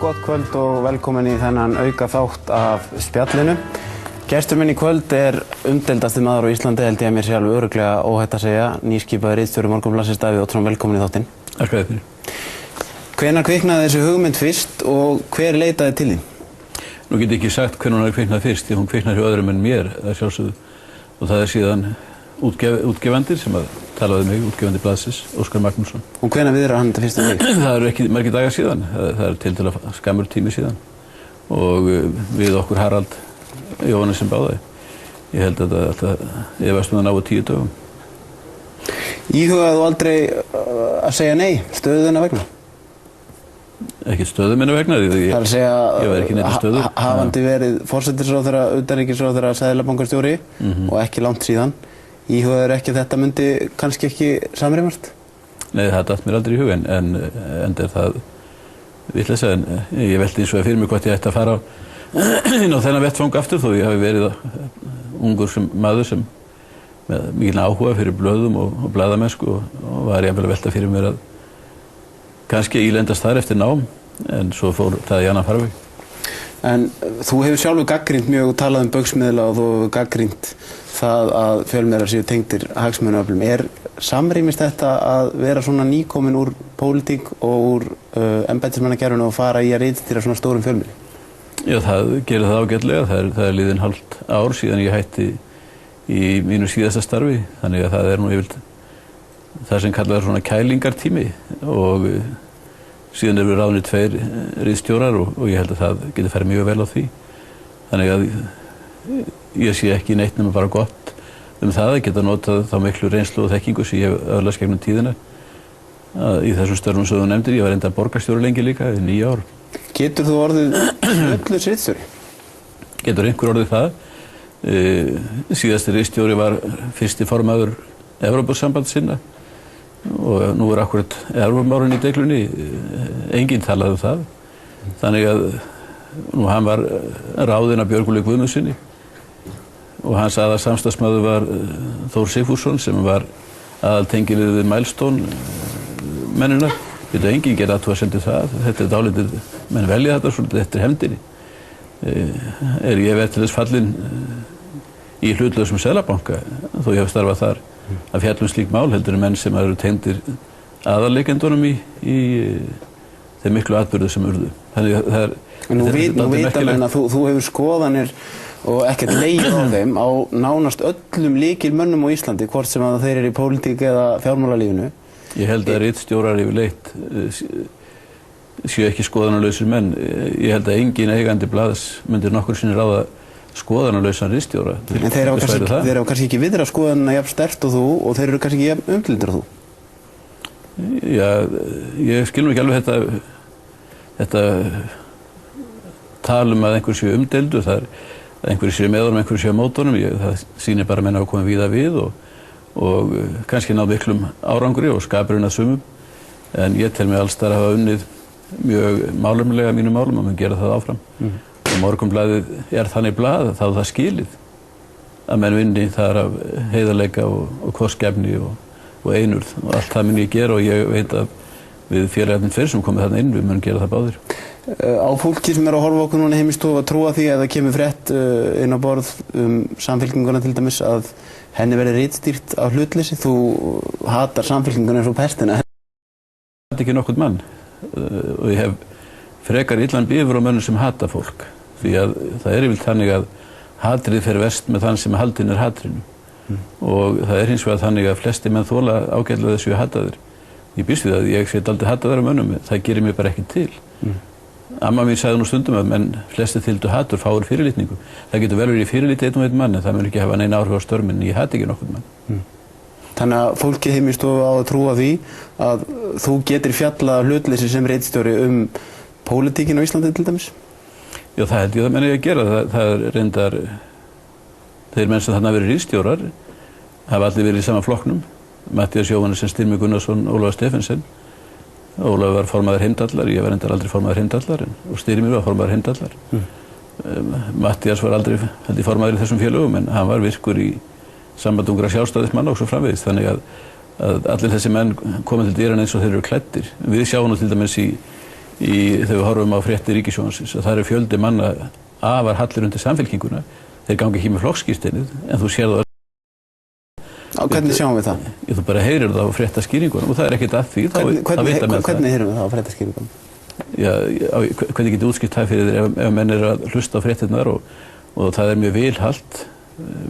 gott kvöld og velkomin í þennan auka þátt af spjallinu. Gestur minn í kvöld umdeildasti maður á Íslandi, held ég að mér sé alveg örugglega óhætt að segja, nýskipaður ritstjóri Morgunblaðsins Davíð Oddsson, velkomin í þáttinn. Takk fyrir. Hvenær kviknaði þessi hugmynd fyrst og hver leitaði til þín? Nú get ég ekki sagt hvenær hún kviknaði fyrst, því hún kviknaði hjá öðrum en mér, það sjálfsögðu. Og það síðan útgefandir sem að talaði mig, útgefandi blaðsins, Óskar Magnússon. Og hvenær viðrar hann þetta fyrst af þig? Það eru ekki margir dagar síðan, það tiltölulega skammur tími síðan. Og við okkur Harald Jóhannesson báðaði. Ég held að þetta efast að ná 10 dögum. Íhugaðu aldrei að segja nei, stöðu þinnar vegna? Ekki stöðu minna vegna, ég var ekki neitt stöðu. Hafandi verið forsætisráðherra, utanríkisráðherra, seðlabankastjóri og ekki langt síðan. Íhugaður ekki að þetta myndi kannski ekki samrýmast? Nei, það datt mér aldrei í hug, en það vitleysa, en ég velti eins og fyrir mig hvort ég ætti að fara inn á þennan vettfang aftur, þó ég hafi verið ungur maður sem með mikil áhuga fyrir blöðum og blaðamennsku og var ég að velta fyrir mér að kannski ílendast þar eftir nám, en svo fór það í annan farveg. En þú hefur sjálfur gagnrýnt mjög og talað baugsmiðla og þú hefur gagnrýnt það að fjölmiðlar séu tengdir hagsmunaöflum. Samrýmist þetta að vera svona nýkomin úr pólitík og úr embættismannakerfinu og fara í að ritstýra svona stórum fjölmiðli? Já, það gerir það ágætlega. Það er liðin hálft ár síðan ég hætti í mínu síðasta starfi, þannig að það nú yfirleitt það sem kallað svona kælingartími og síðan við ráðnir 2 ritstjórar og ég held að það getur farið mjög vel á því. Þannig að ég sé ekki neitt nema bara gott það að geta notað þá miklu reynslu og þekkingu sem ég hef öðlast gegnum tíðina í þessum störfum sem þú nefndir. Ég var reyndar borgarstjóri lengi líka, í 9 ár. Getur þú orðið öllur ritstjóri? Getur einhver orðið það. Síðasti ritstjóri var fyrsti formaður Evrópusambandssinna og nú akkurat Evrópumárinn í deiglunni, enginn talaði það. Þannig að nú hann var ráðinn af Björgólfi Guðmundssyni og hans aðalsamstarfsmaður var Þór Sigfússon sem var aðaltengilið við Milestone mennina. Enginn gerði athugasemdir það. Þetta dálítið, menn velja þetta svolítið eftir hefndinni. Ég verið til þess fallinn í hlutlausum seðlabanka, þó ég hef starfað þar, að fjalla slík mál heldur en menn sem eru tengdir aðalleikendunum í þeim miklu atburði sem urðu. Þannig að það Nú vita menn að þú hefur skoðanir og ekkert legið á þeim á nánast öllum lykilmönnum á Íslandi, hvort sem að þeir eru í pólitík eða fjármálalífinu. Ég held að ritstjórar yfirleitt séu ekki skoðanalausir menn. Ég held að engin eigandi blaðs myndir nokkur sinni ráða skoðanalausan ritstjóra. En þeir hafa kannski ekki viðrað skoðanina jafn sterkt og þú og þeir eru kannski ekki jafn umdeildir og þú. Já, ég skil nú ekki alveg þetta talum að einhver séu umdeildur, það einhverjir séu með honum, einhverjir séu á móti honum. Það sýnir bara að menn hafa komið víða við og kannski náð miklum árangri og skapurinn að sumum. En ég tel mig alls þar að hafa unnið mjög málefnalega mínum málum og mun gera það áfram. Og Morgunblaðið þannig blað að þá það skilið að menn vinni þar af heiðarleika og kostgæfni og einurð og allt það mun ég gera og ég veit að við félagarnir fyrr sem komið þarna inn, við munum gera það báðir. Á fólki sem að horfa okkur núna heim í stofu að trúa því að það kemur frétt inn á borð Samfylkinguna til dæmis að henni verði ritstýrt á hlutleysi? Þú hatar Samfylkinguna eins og pestina. Ég hata ekki nokkurn mann og ég hef frekar illan bifur á mönnum sem hata fólk. Því að það yfirleitt þannig að hatrið fer verst með þann sem haldinn hatrinu. Og það hins vegar þannig að flesti menn þola ágætlega þessu hataðir. Ég býst við að ég sé aldrei hataðar á mönnum, það gerir mér bara ekki til. Amma mín sagði nú stundum að menn flesti þyldu hatur fáir fyrirlitningu. Það getur vel verið í fyrirliti einn og einn mann en það mun ekki hafa neina áhrif á störminn, ég hati ekki nokkurn mann. Þannig að fólki heim í stofu á að trúa því að þú getur fjallað hlutleysi sem ritstjóri pólitíkin á Íslandi til dæmis? Já, það held ég að menn eigi að gera. Það reyndar, þeir menn sem þarna verið ritstjórar hafa allir verið í sama flokknum. Matthías Jóhannesson, Styrmi Gunnarsson, Ólafur Stephensen. Ólafur var formaður Heimdallar, ég var reyndar aldrei formaður Heimdallar og Styrmi var formaður Heimdallar. Matthías var aldrei formaður í þessum félögum en hann var virkur í samband ungra sjálfstæðismanna og svo framvegis. Þannig að allir þessi menn komið til dyranna eins og þeir eru klæddir. Við sjáum nú til dæmis í þegar við horfum á fréttir Ríkissjónvarpsins að það fjöldi manna afar hallir undir Samfylkinguna. Þeir gangi ekki með flokkskírteinið, en þú sér það. Hvernig sjáum við það? Þú bara heyrir það á fréttaskýringunum og það ekkert að því. Hvernig heyrum við það á fréttaskýringunum? Já, hvernig getið útskýrt það fyrir þér ef menn að hlusta á fréttirnar og það mjög vilhalt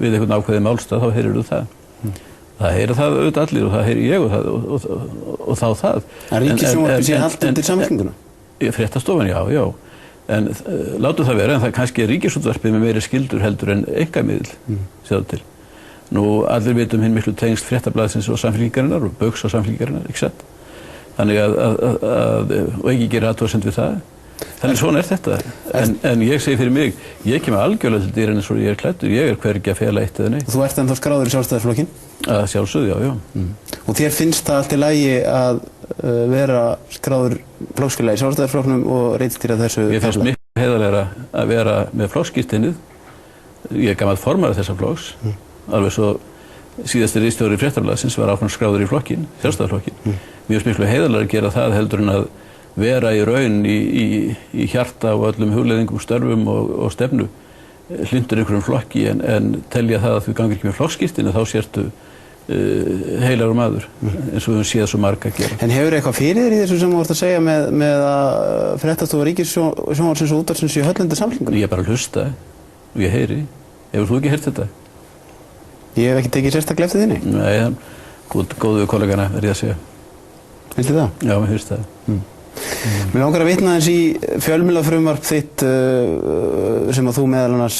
við einhvern ákveðið málstað, þá heyrir þú það. Það heyrir það auðvitað allir og það heyrir ég og þá það. En Ríkissjónvarpið sé haldt undir Samfylkinguna? Fréttastofan, já. En látum það vera, en það kannski Ríkisútvarpið með meiri skyldur heldur en einkamiðl, sjáðu til. Nú, allir vitum hinn miklu tengst Fréttablaðsins og Samfylkingarinnar og Baugs og Samfylkingarinnar, ekki satt? Þannig og ekki gera athugasemd við það. Þannig svona þetta. En ég segi fyrir mig, ég kemur algjörlega til dýran eins og ég klæddur, ég hvergi að fela eitt eða neitt. Þú ert ennþá skráður í Sjálfstæðisflokkinn? Að sjálfsögðu, já. Og þér finnst það allt í lagi að vera skráður flokksfélagi í Sjálfstæðisflokknum og ritstýra þessu? Mér finnst miklu heiðarlegra að vera með flokkskírteinið. Ég er gamall formaður þessa flokks, alveg svo síðasti ritstjóri Fréttablaðsins var áfram skráður í flokkinn, Sjálfstæðisflokkinn. Mér finnst miklu heiðarlegra að gera það heldur en að vera í raun í hjarta og öllum hugleiðingum, störfum og stefnu hlindur einhverjum flokki en telja það að þú gangir ekki með flokkskírteini þá sértu heilagur maður eins og við séð svo marga að gera. En hefur eitthvað fyrir þér í þessu sem þú vart að segja með að fréttastofa Ríkissjónvarpsins og útvarpsins í höllundir Samfylkingunni? Ég bara hlusta og ég heyri. Hefur þú ekki heyrt þetta? Ég hef ekki tekið sérstaklega eftir þinni? Nei, góðu kollegana er ég að segja. Finnst þið það? Já, mér finnst það. Mér langar að vitna aðeins í fjölmiðlafrumvarp þitt sem að þú meðal annars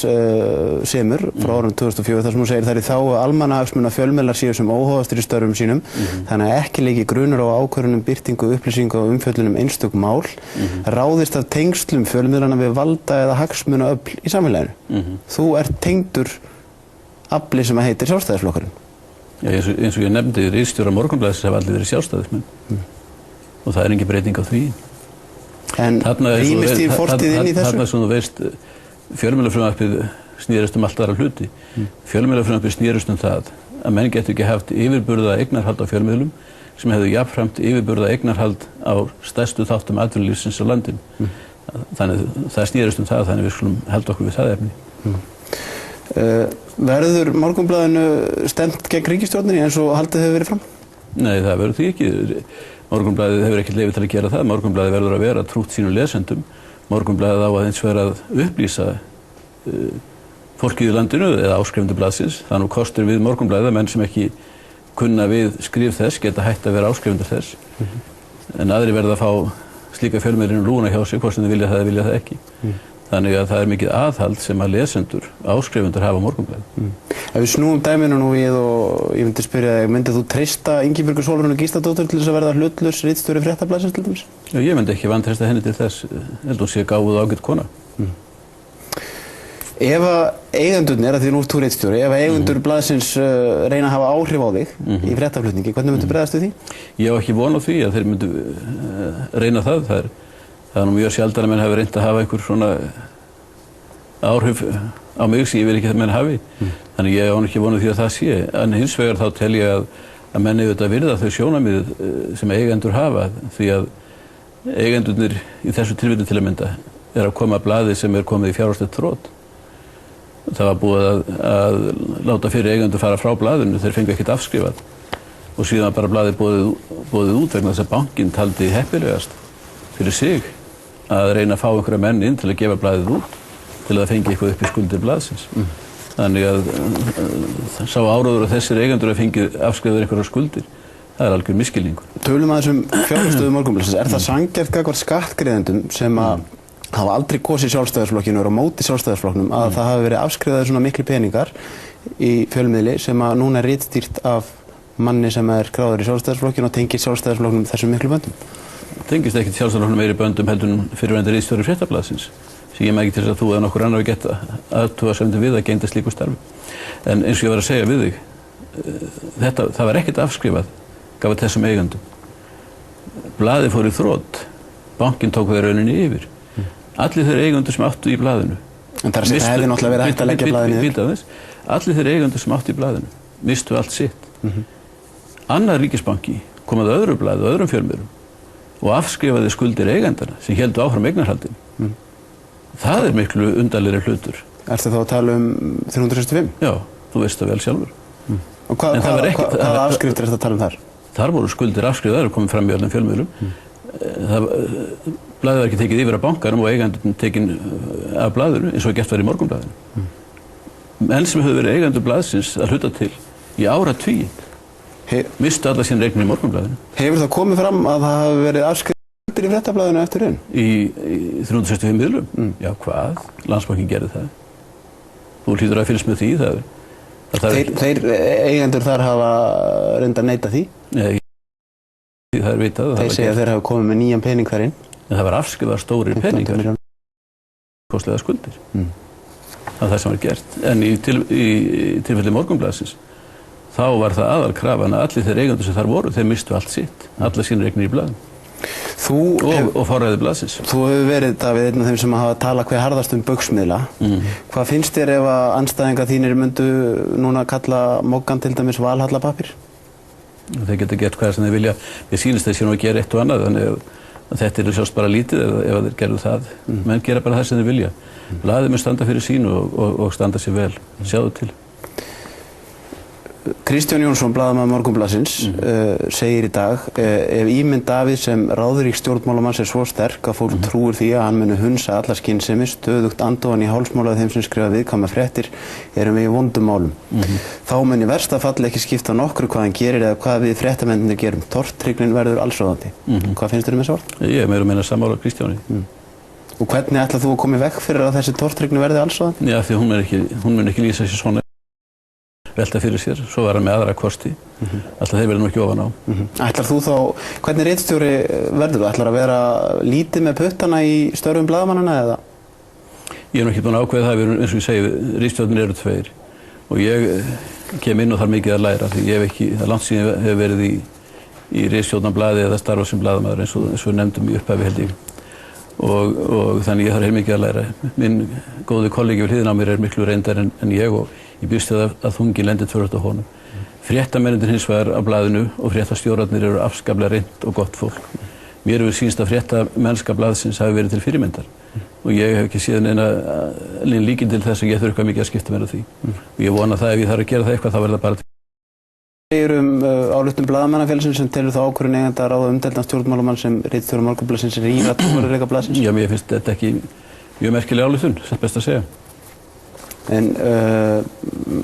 semur frá árinu 2004 þar sem þú segir það er í þá almannahagsmuna fjölmiðlar séu sem óháðastir í störfum sínum þannig að ekki leiki grunur á ákvörðunum birtingu, upplýsingu og umfjöllunum einstök mál ráðist af tengslum fjölmiðlana við valda eða hagsmunaöfl í samfélaginu. Þú ert tengdur afli sem að heitir Sjálfstæðisflokkurinn. Já, eins og ég nefndi ritstjóra Morgunblaðsins hafa allir verið sjálfstæðismenn. Og það er engin breyting á því. En rýmist í fortíð inn í þessu? Þarna sem þú veist, fjölmiðlafrumvarpið snýrist alltaf aðra hluti. Fjölmiðlafrumvarpið snýrist það að menn getur ekki haft yfirburða eignarhald á fjölmiðlum sem hefðu jafnframt yfirburða eignarhald á stærstu þáttum atvinnulífsins á landinu. Þannig það snýrist það, þannig við skulum halda okkur við það efni. Verður Morgunblaðinu stefnt gegn ríkisstjórninni eins og haldið hefur verið fram? Nei, það verður því ekki. Morgunblaðið hefur ekkert leyfi til að gera það. Morgunblaðið verður að vera trútt sínum lesendum. Morgunblaðið á að eins vera að upplýsa fólkið í landinu eða áskrifendur blaðsins. Það nú kostur við Morgunblaðið að menn sem ekki kunna við skrif þess geta hætt að vera áskrifendur þess. En aðri verða að fá slíka fjölmiðlinu lúna hjá sig, hvort sem þið vilja það eða vilja það ekki. Þannig að það er mikið aðhald sem að lesendur, áskrifundur hafa á Morgunblaðið. Ef við snúum dæminu nú við og ég myndi spyrja þig, myndið þú treysta Ingibjörgu Sólrúnu Gísladóttur til þess að verða hlutlaus ritstjóri Fréttablaðsins til dæmis? Já, ég myndi ekki vantreysta henni til þess, heldur hún sé gáfuð og ágæt kona. Ef að eigendurnir, að því nú ert þú ritstjóri, ef að eigendur blaðsins reyna að hafa áhrif á þig í fréttaflutningi, hvernig myndu bregðast við því? Ég á ekki von á því að þeir myndu reyna það. Það er nú mjög sjaldan að menn hafi reynt að hafa einhver svona áhrif á mig sem ég vil ekki að menn hafi. Þannig ég á ekki von á því að það sé. En hins vegar þá tel ég að menn auðvitað virða þau sjónarmið sem eigendur hafa því að eigendurnir í þessu tilfelli til að mynda er að koma að blaði sem er komið í fjárhagslegt þrot. Það var búið að láta fyrir eigendur fara frá blaðinu, þeir fengu ekkert afskrifað og síðan bara blaðið boðið út vegna þess að bankinn taldi heppilegast fyrir sig að reyna að fá einhverja menn inn til að gefa blaðið út til að það fengi eitthvað upp í skuldir blaðsins. Þannig að sá áróður að þessir eigendur að fengi afskrifaður einhverjar skuldir, það er algjör misskilningur. Tölum aðeins fjárhagsstöðu Morgunblaðsins. Er það sanngjarnt gagnvart skattgreiðendum sem að hafa aldrei kosið Sjálfstæðisflokkinu og eru á móti Sjálfstæðisflokknum að það hafi verið afskrifaðir svona miklu peningar í fjölmiðli sem að núna er ritstýrt af manni sem er skráður í Sjálfstæðisflokkinu og tengir Sjálfstæðisflokknum þessum miklu böndum? Tengist ekkert Sjálfstæðisflokknum meiri böndum heldur en fyrirverandi ritstjóri Fréttablaðsins sem ég mæki til þess að þú eða nokkur annar geta athugasemdir við að gegna slíku starfi. En eins og ég var að segja við þig, það var ekkert afskrifað gafað þessum eigendum. Blaðið fór í þrot, bankinn tók það rauninni yfir. Allir þeir eigendur sem áttu í blaðinu. En það hefði náttúrulega verið hægt að leggja blaðinu yfir. Allir þeir eigendur sem áttu í blaðinu mistu allt sitt. Annar ríkisbanki kom að öðru blaði og öðrum fjölmiðlum og afskrifaði skuldir eigandana sem héldu áfram eignarhaldin. Það miklu undarlegri hlutur. Ertu þá að tala 365? Já, þú veist það vel sjálfur. Og hvaða afskriftir ertu að tala þar? Þar voru skuldir afskrifaðar og komið fram í öllum fjölmiðlum. Blaðið var ekki tekið yfir af bankanum og eigandinn tekinn af blaðinu eins og gert var í Morgunblaðinu. Menn sem höfðu verið eigendur blaðsins að hluta til í áratugi mistu alla sín eignir í Morgunblaðinu. Hefur það komið fram að það hafi verið afskriftir í Fréttablaðinu eftir raun? Í 365 miðlum? Já, hvað? Landsbankinn gerði það. Þú hlýtur að fylgst með því. Þeir eigendur þar hafa reyndað að neita því? Nei, það vitað. Þeir segja að þeir hafa komið með nýjan pening þar inn? En það var afskrifað stórir peningar. Kostlega skuldir. Það er það sem var gert. En í tilfelli Morgunblaðsins þá var það aðalkrafan að allir þeir eigendur sem þar voru, þeir mistu allt sitt, alla sínar eignir í blaðinu. Og forræði blaðsins. Þú hefur verið, Davíð, einn af þeim sem hafa talað hve harðast baugsmiðla. Hvað finnst þér ef að andstæðingar þínir myndu núna kalla Moggann til dæmis valhallapapír? Þeir geta gert hvað sem þeir vilja. Við sýnist þeir séu að gera eitt og annað, þannig að þetta sjást bara lítið ef þeir gerðu það. Menn gera bara það sem þeir vilja. Blaðið mun standa fyrir sínu og standa sér vel. Sjáðu til. Kristján Jónsson, blaðamaður Morgunblaðsins, segir í dag ef ímynd Davíðs sem ráðrík stjórnmálamanns svo sterk að fólk trúir því að hann muni hunsa alla skynsemi, stöðugt andofan í hálsmála þeim sem skrifa viðkvæma fréttir erum við í vondum málum. Þá muni versta falli ekki skipta nokkru hvað hann gerir eða hvað við fréttamennirnir gerum. Tortryggnin verður allsráðandi. Hvað finnst þér um þessu orð? Ég meira og meina sammála Kristjáni. Og hvernig ætlað þú að koma í veg fyrir að þessi tortryggni verði allsráðandi? Já, því hún mun ekki lýsa sér svona velta fyrir sér, svo var hann með aðra kosti. Alltaf þeir verður nú ekki ofan á. Ætlar þú þá, hvernig ritstjóri verður þú? Ætlar að vera lítið með puttana í störfum blaðamannana eða? Ég nú ekki búin að ákveða það, eins og ég segi, ritstjórnir eru tveir og ég kem inn og þarf mikið að læra því ég hef ekki, það er langt síðan ég hef verið í ritstjórnarblaði eða starfa sem blaðamaður eins og við nefndum í upphafi held ég. Og þannig ég þarf heilmikið að læra. Minn góði kollegi við hliðina á mér miklu reyndar en ég og ég býst að þungin lendi tvöfalt á honum. Fréttamennirnir hins vegar á blaðinu og fréttastjórarnir eru afskaplega reynt og gott fólk. Mér hefur sýnst að fréttamennska blaðsins hafi verið til fyrirmyndar og ég hef ekki séð neina líkin til þess að ég þurfi eitthvað mikið að skipta mér af því. Og ég vona það ef ég þarf að gera það eitthvað þá verður það bara til. Segir ályktun blaðamannafélagsins sem telur þá ákvörðun eiganda að ráða umdeildan stjórnmálamann sem ritstjóri Morgunblaðsins rýra trúverðugleika blaðsins? Já, mér finnst þetta ekki mjög merkileg ályktun, satt best að segja. En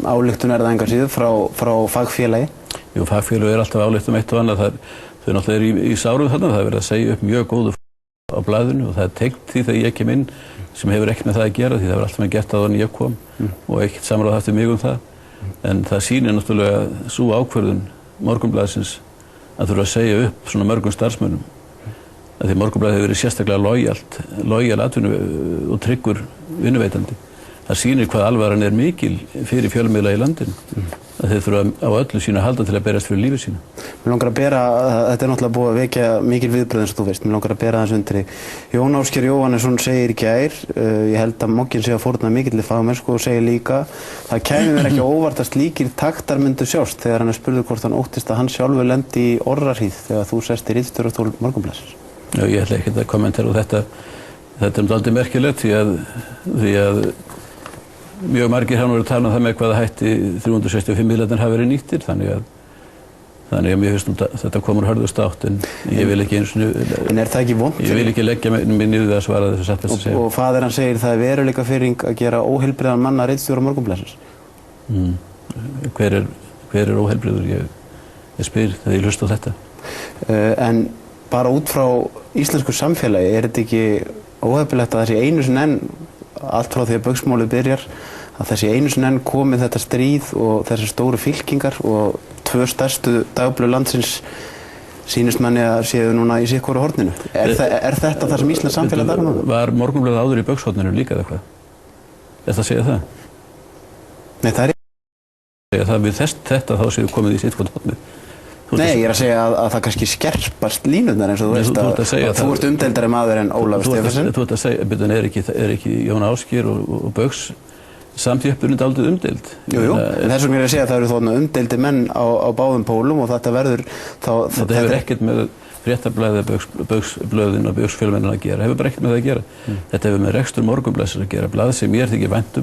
ályktun það engan síður frá fagfélagi? Jú, fagfélagi alltaf álykt eitt og annað. Þau náttúrulega eru í sárum þarna, það er verið að segja upp mjög góðu á blaðinu og það er tengt því þegar ég kem inn sem hefur ekkert með það að gera því það var alltaf með gert áður en ég kom og ekkert samráð haft við mig það. En það sýnir náttúrulega svo ákvörðun Morgunblaðsins að þurfa að segja upp svona mörgum starfsmönnum. Því Morgunblaðið hefur verið sérstaklega lojal atvinnu og tryggur vinnuveitandi. Það sýnir hvað alvaran er mikil fyrir fjölmiðla í landinu. Að þeir þurfa á öllu sínu að halda til að berjast fyrir lífið sínu. Mér langar að bera, þetta er náttúrulega búið að vekja mikil viðbröð eins og þú veist, mér langar að bera þess undir þig. Jón Ásgeir Jóhannesson segir í gær, ég held að Mogginn sé að fórna mikilli fagmennsku og segir líka það kæmi mér ekki óvart að slíkir taktar myndu sjást þegar hann er spurður hvort hann óttist að hann sjálfur lendi í orrahríð þegar þú sest í ritstjórastól Morgunblaðsins. Já, ég ætla ekki að kommentera á þetta. Þetta er dálítið merkilegt því að mjög margir hafa verið að tala um það með hvaða hætti 365 miðlarnir hafa verið nýttir, þannig að mér finnst þetta komur hörðust átt en ég vil ekki eins og En er það ekki vont? Ég vil ekki leggja mig niður að svara þessu satt best að segja. Og faðir hann segir það er veruleikafirring að gera óheilbrigðan mann að ritstjóra Morgunblaðsins. Hver er óheilbrigður? Ég spyr þegar ég hlusta á þetta. En bara út frá íslensku samfélagi er þetta ekki óheppilegt að þessi einu sinni enn allt frá því að baugsmálið byrjar að þessi einu sinni enn komið þetta stríð og þessar stóru fylkingar og tvö stærstu dagblöð landsins sýnist manni að séu núna í sitthvoru horninu. Er þetta það sem íslensk samfélag þarf núna? Var Morgunblaðið áður í baugshorninu líka eða eitthvað? Er það að segja það? Nei, það er það við þetta þá séu komið í sitthvoru horninu. Nei, ég er að segja að það kannski skerpast línurnar eins og þú veist að þú ert umdeildari maður en Ólafur Stephensen. Þú ert að segja, betur er ekki Jón Ásgeir og Baugs samþjöppurinn dálítið umdeild? Jú, en þess vegna er að segja að það eru þarna umdeildir menn á báðum pólum og þetta verður þá... Þetta hefur ekkert með Fréttablaðið, Baugsblöðin og Baugsfjölmennin að gera, hefur bara ekkert með það að gera. Þetta hefur með rekstur Morgunblaðsins að gera, blað sem ég þykir vænt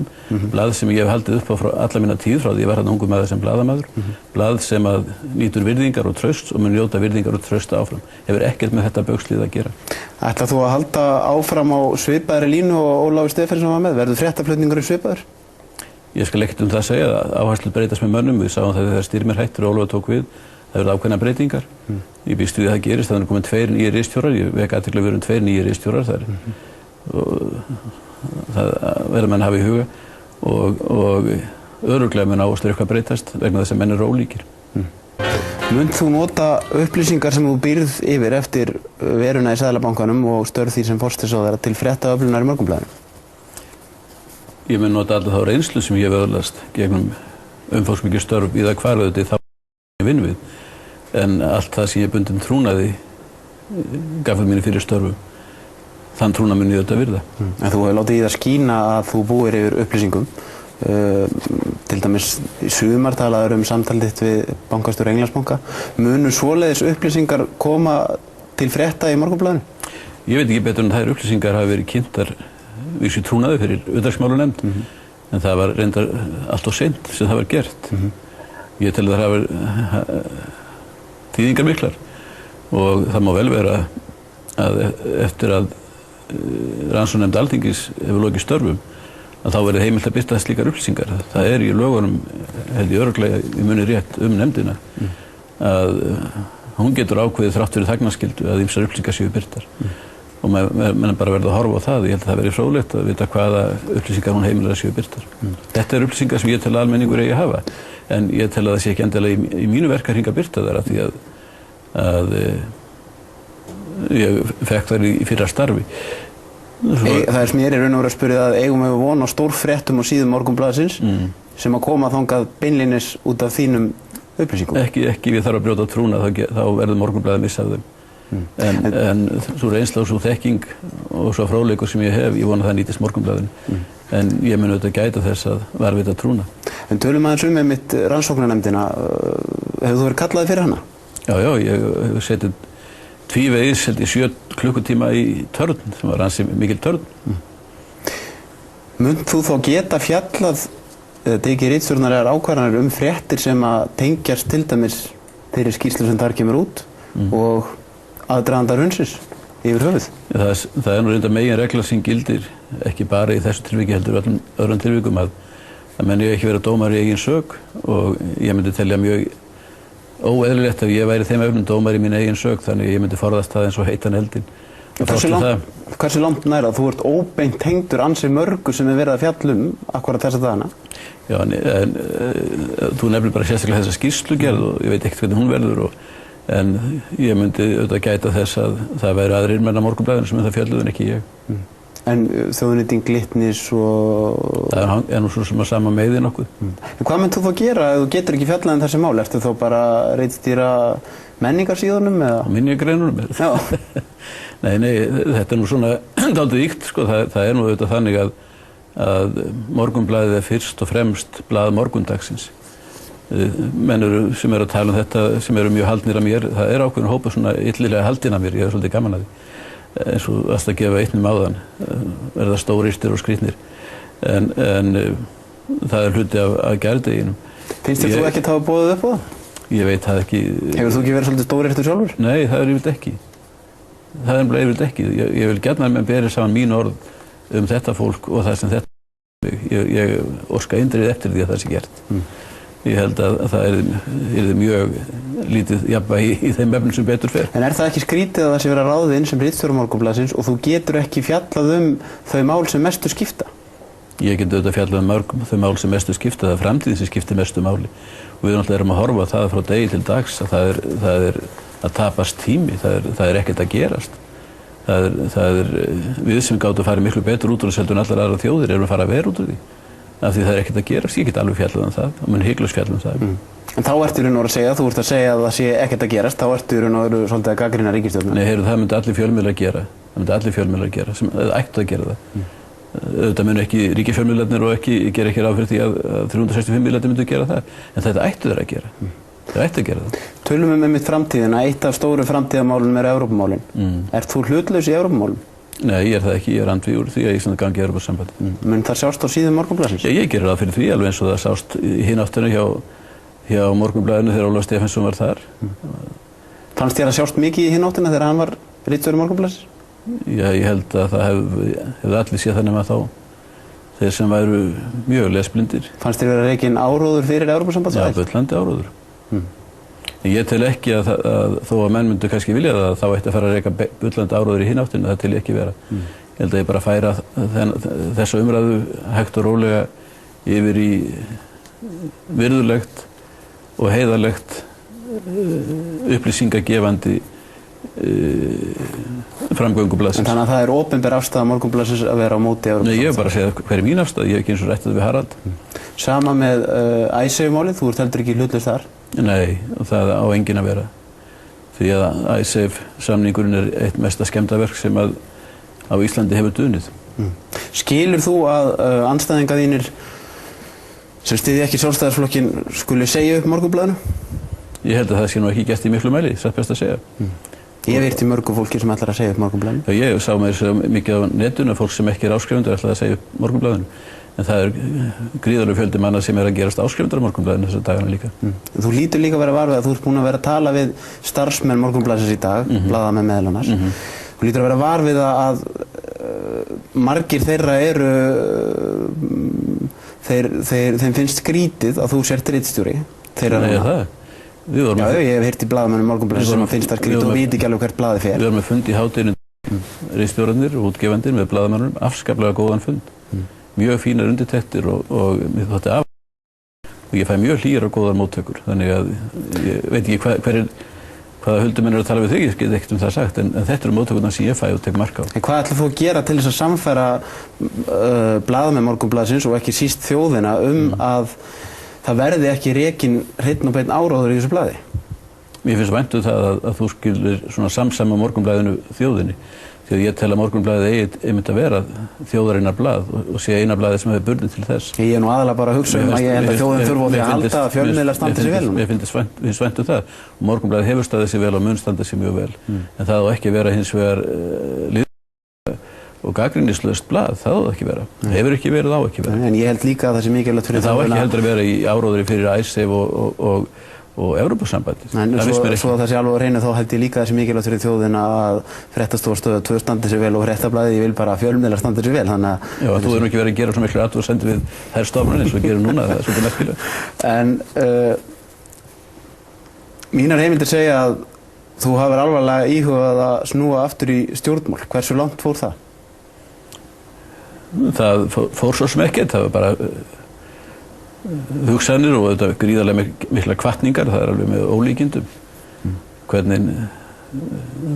blað sem ég hef haldið upp á frá alla mína tíð frá því ég var þarna ungur maður sem blaðamaður, blað sem að nýtur virðingar og trausts og mun njóta virðingar og trausta áfram. Hefur ekkert með þetta Baugslið að gera. Ætlar þú að halda áfram á svipaðri línu og Ólafur Stephensen var með? Verður fréttaflutningurinn svipaður? Ég skal ekkert það segja að áherslur breytast með mönnum. Við sáum það þegar Styrmir hættur og Ólafur tók við. Það verður ákveðnar breytingar. Ég býst við að það gerist. Það er komin 2 nýir ritstjórar. Ég vek athygli að við erum 2 nýir ritstjórar þar. Það verður menn hafa í huga og örugglega mun áherslur eitthvað breytast vegna þess að menn eru ólíkir. Munt þú nota upplýsingar sem þú býrð yfir eftir veruna í Seðlabankanum og störf því sem forsætisráðherra til fréttaöflunar í Morgunblaðinu? Ég mun nota alltaf þá reynslu sem ég hef öðlast gegnum umfangsmikið störf í það hvar auðvitað þá ég vinn við. En allt það sem ég bundin trúnaði gafið mínu fyrir störfum. Þann trúna mun ég auðvitað virða. En þú hefur látið í það skína að þú búir yfir upplýsingum. Til dæmis í sumar talaður samtal þitt við bankastjóra Englandsbanka. Munu svoleiðis upplýsingar koma til frétta í Morgunblaðinu? Ég veit ekki betur en þær upplýsingar hafa verið kynntar vísu trúnaði fyrir utanríkismálanefnd, en það var reyndar allt of seint sem það var gert. Ég tel að það hafa þýðingar miklar og það má vel vera að eftir að rannsóknarnefnd Alþingis hefur lokið störfum að þá verið heimilt að birta slíkar upplýsingar. Það er í lögunum, held ég örugglega í muni rétt nefndina, að hún getur ákveðið þrátt fyrir þagnarskyldu að ýmsar upplýsingar séu birtar. Og menn bara verða að horfa á það. Ég held að það verið fróðlegt að vita hvaða upplýsingar hún heimilar að séu birtar. Þetta er upplýsingar sem ég tel að almenningur eigi að hafa, en ég tel að það sé ekki endilega í mínu verkahring að birta þar af því að ég fekk þær í fyrra starfi. Það er sem ég er í raun og veru að spyrja að eigum við von á stórfréttum á síðum Morgunblaðsins sem að koma þangað beinlínis út af þínum upplýsingum? Ekki við þarf að brjóta trúna, þá verður Morgunblaðið að missa af þeim. En svo reynsla og svo þekking og svo fróðleikur sem ég hef, ég vona það nýtist Morgunblaðinu. En ég mun auðvitað gæta þess að varðvita trúna. En tölum aðeins einmitt rannsóknarnefndina. Hefur þú verið kallaði fyrir hana? Já, ég hef setið tvívegis, held ég 7 klukkutíma í törn, sem var ansi mikil törn. Munt þú þá geta fjallað tekið ritstjórnarlegar ákvarðanir fréttir sem að tengjast til dæmis þeirri skýrslu sem þar kemur út og aðdraganda hrunsins yfir höfuð? Það er nú reynda megin regla sem gildir, ekki bara í þessu tilviki heldur öllum öðrum tilvikum, að menn ég ekki vera dómari í eigin sök og ég myndi telja mjög óeðlilegt ef ég væri þeim efnum dómari í mín eigin sök, þannig ég myndi forðast það eins og heitan eldinn. Hversu langt nær að þú ert óbeint tengdur ansi mörgu sem er verið að fjalla akkúrat þessa dagana? Já, en þú nefnir bara sérstaklega þessa skýrslugerð og ég veit ekkert hvernig hún verður en ég myndi auðvitað gæta þess að það væri aðrir menn á Morgunblaðinu sem það fjalluðu en ekki ég. En þjóðnýting Glitnis og... Það er nú svo sem að sama meiði nokkuð. En hvað mynd þú þá gera ef þú getur ekki fjallað þessi mál? Ertu þá bara ritstýra menningarsíðunum eða? Minningargreinunum? Já. Nei, þetta er nú svona dálítið ýkt, sko. Það er nú auðvitað þannig að Morgunblaðið er fyrst og fremst blað morgundagsins. Menn sem eru að tala þetta, sem eru mjög haldnir að mér, það er ákveðin hópa svona illilega haldin að mér, ég er svolítið gaman að því. Eins og að gefa einnum áðan, verða stóristir og skrýtnir. En það er hluti af gærdeginum. Finnst þér þú ekkert hafa boðið upp á það? Ég veit það ekki. Hefur þú ekki verið svolítið stóristur sjálfur? Nei, það er yfirleitt ekki. Það er yfirleitt ekki. Ég vil gjarnan að menn beri saman mín orð þetta fólk og það sem þetta. Ég óska eindrið eftir því að það sé gert. Ég held að það er mjög lítið jafnvægi í þeim efnum sem betur fer. En er það ekki skrítið að það sé vera ráðið inn sem ritstjóri Morgunblaðsins og þú getur ekki fjallað þau mál sem mestu skipta? Ég get auðvitað fjallað þau mál sem mestu skipta, það er framtíðin sem skiptir mestu máli. Og við náttúrulega erum að horfa það frá degi til dags að það er að tapast tími, það er ekkert að gerast. Við sem gátum að fara miklu betur út úr þessu heldur en allar aðrar þjóðir erum að fara verr út úr því. Af því það er ekkert að gerast, ég get alveg fjallað það, og mun hygglaust fjallað það. En þá ertu í raun og veru að segja, þú ert að segja að það sé ekkert að gerast, þá ertu í raun og veru svolítið að gagnrýna ríkisstjórnina. Nei, það myndi allir fjölmiðlar gera, sem ættu að gera það. Auðvitað mun ekki ríkisfjölmiðlarnir og gera ekki ráð fyrir því að 365 miðlarnir myndu gera það, en þetta ættu þeir að gera. Það ætti að gera það. Tölum einmitt framtíðina, eitt af stóru framtíðamálunum Evrópumálin. Ert þú hlutlaus í Evrópumálum? Nei, ég það ekki, ég andvígur því að Ísland gangi í Evrópusambandið. Mun það sjást á síðum Morgunblaðsins? Ég gerir það fyrir því, alveg eins og það sást í hináttunni hjá Morgunblaðinu þegar Ólafur Stephensen var þar. Fannst þér að sjást mikið í hináttina þegar hann var ritstjóri Morgunblaðsins? Já, ég held að það hefði allir séð það nema þá þeir sem væru mjög lesblindir. Fannst þér vera rekinn áróður fyrir Evrópusambandsins? Já, bullandi áróður. En ég tel ekki að þó að menn myndu kannski vilja það, þá ætti að fara að reka bullandi áróður í hináttina, það tel ég ekki vera. Ég held að ég bara færa þessa umræðu hægt og rólega yfir í virðulegt og heiðarlegt upplýsingagefandi framgöngublaðsins. En þannig að það er opinber afstaða Morgunblaðsins að vera á móti Evrópusambandsins? Nei, ég hef bara að segja hver er mín afstaða, ég hef ekki eins og rætt þetta við Harald. Sama með Icesave-málið, þú ert heldur ekki hlutlaus þar? Nei, það á enginn að vera. Því að Icesave-samningurinn er eitt mesta skemmdarverk sem að á Íslandi hefur dunið. Skilur þú að andstæðingar þínir sem styðja ekki Sjálfstæðisflokkinn skuli segja upp Morgunblaðinu? Ég held að það sé nú ekki gert í miklu mæli, satt best að segja. Ég hef heyrt í mörgu fólki sem ætlar að segja upp Morgunblaðinu. Já, ég sá mér mikið á netinu að fólk sem ekki er áskrifundur ætlaði að segja upp Morgunblaðinu. En það er gríðarlegur fjöldi manna sem er að gerast áskrifundur á Morgunblaðinu þessar dagana líka. Þú hlýtur líka að vera var við að þú ert búin að vera að tala við starfsmenn Morgunblaðsins í dag, blaðamenn meðal annars. Þú hlýtur að vera var við að margir þeirra eru, þeim finnst skrítið að þú sért ritstjóri. Nei, það. Já, ég hef heyrt í blaðamönnum Morgunblaðsins sem finnst það skrítið og viti ekki alveg hvert blaðið fer. Við vorum með fund í hádeginu, ritstjórarnir og útgefandir með blaðamönnum, afskaplega góðan fund. Mjög fínar undirtektir og mér þótti af. Og ég fæ mjög hlýjar og góðar móttökur. Þannig að ég veit ekki hvaða huldumenn eru að tala við þig, ég get ekkert það sagt, en þetta eru móttökurnar sem ég fæ og tek mark á. En hvað ætlar þú að gera til þess að samfæra blaðamenn Morgunblaðsins og ekki síst þjóðina að það verði ekki rekinn hreinn og beinn áróður í þessu blaði? Mér finnst vænt það að þú skilir svona samsama Morgunblaðinu þjóðinni. Því að ég tel að Morgunblaðið eigi einmitt að vera þjóðarinnar blað og sé eina blaðið sem hefur burði til þess. Ég er nú aðalega bara að hugsa um að ég held að þjóðin þurfa á því að halda að fjölmiðlar standi sig vel. Mér finnst vænt það. Og Morgunblaðið hefur staðið sig vel og mun standa sig mjög vel. En það á ekki að vera hins vegar og gagnrýnislaust blað, það á það ekki vera. Hefur ekki verið, á ekki vera. En ég held líka að það sé mikilvægt fyrir þjóðina. En það á ekki heldur að vera í áróðri fyrir Icesave og Evrópusambandið. En svo að það sé alveg að reyna þá held ég líka þessi mikilvægt fyrir þjóðina að Fréttastofa Stöð 2 standi sig vel og Fréttablaðið, ég vil bara að fjölmiðlar standi sig vel, þannig að... Já, þú hefur nú ekki verið að gera svo miklu athugasemdir við þær stofnanir eins og við gerum núna, það er svolítið merkilegt. En mínar heimildir segja að þú hafir alvarlega íhugað að snúa aftur í stjórnmál. Hversu langt fór það? Það fór svo sem ekkert, það var bara hugsanir og þetta gríðarlega mikla hvatningar, það er alveg með ólíkindum. Hvernig,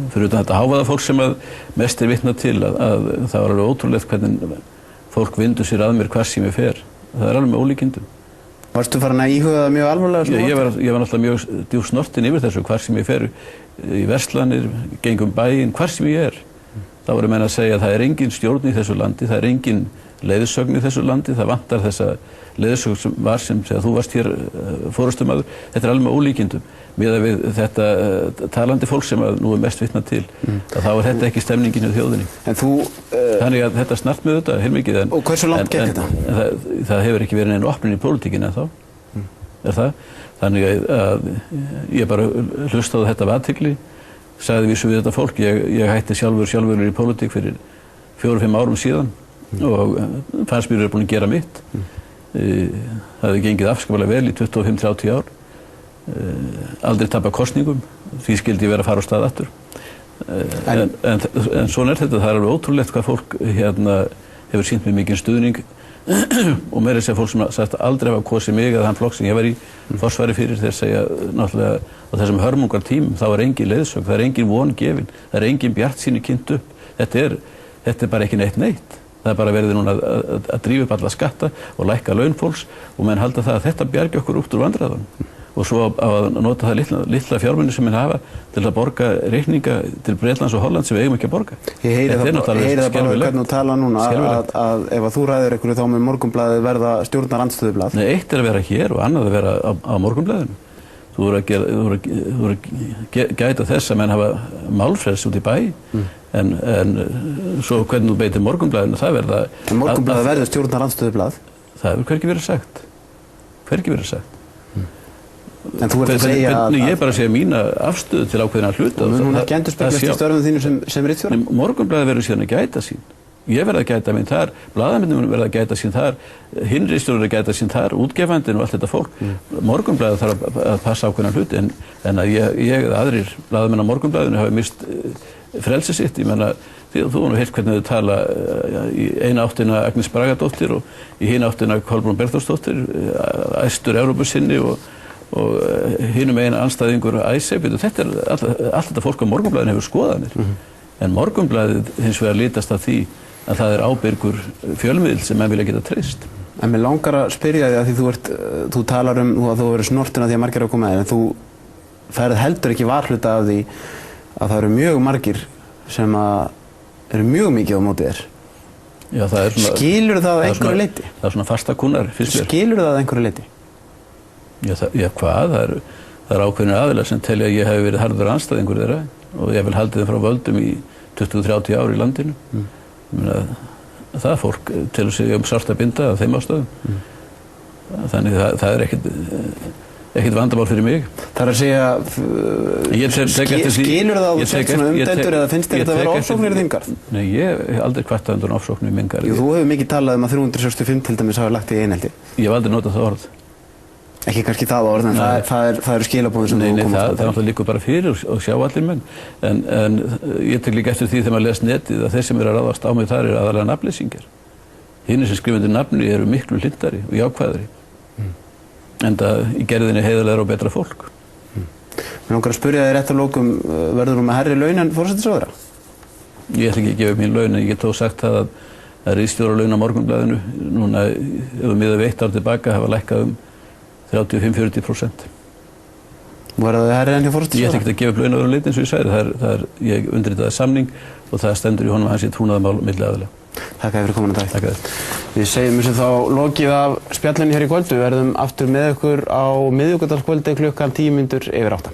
fyrir utan þetta hávaða fólk sem að mest er vitnað til, að það var alveg ótrúlegt hvernig fólk vindur sér að mér hvar sem ég fer. Það er alveg með ólíkindum. Varstu farin að íhuga það mjög alvarlega? Ég var náttúrulega mjög djúpsnortinn yfir þessu, hvar sem ég fer í verslanir, gengum bæinn, hvar sem ég er. Þá voru menn að segja að það er engin stjórn í þessu landi, það er engin leiðsögn í þessu landi, það vantar þessa leiðsögn sem var sem þegar þú varst hér forystumaður. Þetta er alveg með ólíkindum. Miðað við þetta talandi fólk sem nú er mest vitnað til, að þá er þetta ekki stemningin hjá þjóðinni. En þú... Þannig að þetta snart með þetta heilmikið. Og hversu langt gekk þetta? Það hefur ekki verið neinn opnun í pólitíkinni ennþá. Er það? Þannig að ég bara hlustaði á þetta af athygli, sagði vísu við þetta fólk. Ég hætti sjálfur í pólitík fyrir 4-5 árum síðan og fannst mér búin að gera mitt. Það hefði gengið afskaplega vel í 25-30 ár. Aldrei tapað kosningum, því skildi ég vera að fara á stað aftur. En svona er þetta, það er alveg ótrúlegt hvað fólk hefur sýnt mér mikinn stuðning og meira segja fólk sem sagt aldrei hafa kosið mig eða þann flokk sem ég var í forsvari fyrir, þeir segja náttúrulega á þessum hörmungar tímum þá er engin leiðsögn, það er engin von gefin, það er engin bjartsýni kynnt upp. Þetta er bara ekki neitt. Það er bara verið núna að drífa upp alla skatta og lækka laun fólks og menn halda það að þetta bjargi okkur út úr vandræðunum. Og svo að nota það litla fjármuni sem menn hafa til að borga reikninga til Bretlands og Holland sem við eigum ekki að borga. Ég heyri það bara hvernig þú tala núna að ef að þú ræður einhverju þá með Morgunblaðið verða stjórnarandstöðublað. Nei, eitt er að vera hér og annað að vera á Morgunblaðinu. þú voru að gæta þess að menn hafa málfrelsi út í bæ, en svo hvernig þú beitir Morgunblaðinu, það verða... En Morgunblaðið verður stjórnarandstöðublað? Það hefur hvergi verið sagt. Hvergi verið sagt. En þú ert að segja að... Ég er bara að segja mína afstöðu til ákveðina hluta. Og hún ekki endurspeglast í störfum þínu sem ritstjóra? Morgunblaðið verður síðan að gæta sín. Ég verð að gæta mín þar, blaðamennum verð að gæta sín þar, hinn ritstjórar að gæta sín þar, útgefandinn og allt þetta fólk. Morgunblaðið þarf að passa ákveðna hluti, en að ég eða aðrir blaðamenn á Morgunblaðinu hafi mist frelsi sitt. Ég menna, þú nú heilt hvernig þau tala í eina áttina Agnes Bragadóttir og í hina áttina Kolbrún Bergþórsdóttir, æstur Evrópusinni og hinum eina anstæðingur Æsebit. Þetta allt þetta fólk á Morgunblaðinu hefur skoðanir. En Morgunblaðið hins vegar litast af því að það er ábyrgur fjölmiðl sem menn vilja geta treyst. En mér langar að spyrja þig að því þú talar að þú verður snortinn af því að margir að koma að þér, en þú ferð heldur ekki varhluta af því að það eru mjög margir sem eru mjög mikið á móti þér. Já, það er svona... Skilur það að einhverju leyti? Það er svona fasta kúnnar, finnst mér. Skilur það að einhverju leyti? Já, hvað? Það er ákveðnir aðilar sem telja að ég hef verið harður andstæðingur þeirra og ég vil haldið þeim frá völdum í 20-30 ár í landinu. Það fólk telur sig sárt að binda af þeim ástöðum. Þannig það er ekkert vandamál fyrir mig. Það er að segja, skilur það að þú sért svona umdeildur eða finnst þér þetta að vera ofsóknir í þinn garð? Nei, ég hef aldrei kvartað undan ofsóknir í minn garð. Jú, þú hefur mikið talað að 365 til dæmis hafa lagt í einhelti. Ég hef aldrei notað það orð. Ekki kannski það orð, en það eru skilabóðin sem þú komast á. Nei, það er alltaf líka bara fyrir og sjá allir menn. En ég tek líka eftir því þegar maður les netið að þeir sem eru að ráðast á mig þar eru aðalega nafnleysingjar. Hinir sem skrifa undir nafni eru miklu hlindari og jákvæðari. Enda í gerðinni heiðarlegra og betra fólk. Mér langar að spyrja þig rétt að lokum, verður þú með hærri laun en forsætisráðherra? Ég ætla ekki að gefa mín laun, en ég get þó sagt það að ritstjóralaun á Morgunblaðinu núna, ef við miðað við 1 ár tilbaka, hafa lækkað 35-40%. Var það hærri enn hjá forsætisráðherra? Ég ætla ekki að gefa upp laun á öðrum leyti eins og ég sagði. Ég undirritaði samning og það stendur í honum að hann sé trúnaðarmál milli aðila. Takk fyrir komuna dag. Takk fyrir. Við segjum þessu þá lokið af spjallinu hér í kvöld. Við verðum aftur með ykkur á miðvikudagskvöldi klukkan 8:10.